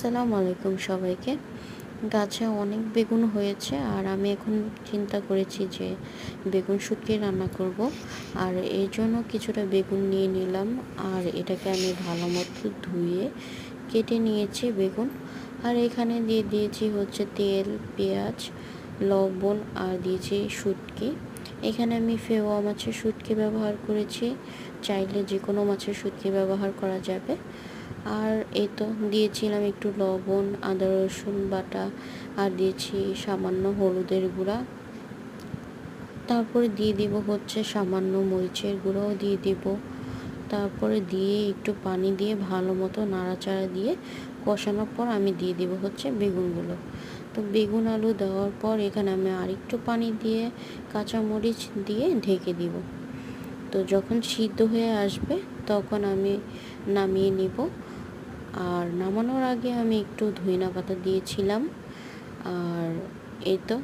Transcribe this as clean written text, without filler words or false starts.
আসসালামু আলাইকুম সবাইকে। গাছে অনেক বেগুন হয়েছে আর আমি এখন চিন্তা করেছি যে বেগুন শুটকি রান্না করব। আর এর জন্য কিছুটা বেগুন নিয়ে নিলাম আর এটাকে আমি ভালো মতো ধুয়ে কেটে নিয়েছি বেগুন। আর এখানে দিয়ে দিয়েছি হচ্ছে তেল, পেঁয়াজ, লবণ আর দিয়েছি শুটকি। এখানে আমি ফেওয়া মাছের শুটকি ব্যবহার করেছি, চাইলে যে কোনো মাছের শুটকি ব্যবহার করা যাবে। আর এই তো দিয়েছিলাম একটু লবণ, আদা রসুন বাটা আর দিয়েছি সামান্য হলুদের গুঁড়া। তারপরে দিয়ে দিব হচ্ছে সামান্য মরিচের গুঁড়োও দিয়ে দিব। তারপরে দিয়ে একটু পানি দিয়ে ভালো মতো নাড়াচাড়া দিয়ে কষানোর পর আমি দিয়ে দিব হচ্ছে বেগুনগুলো। তো বেগুন আলু দেওয়ার পর এখানে আমি আরেকটু পানি দিয়ে কাঁচামরিচ দিয়ে ঢেকে দিব। তো যখন সিদ্ধ হয়ে আসবে তখন আমি নামিয়ে নিব। আর নামানোর আগে আমি একটু ধনিয়া পাতা দিয়েছিলাম। আর এই তো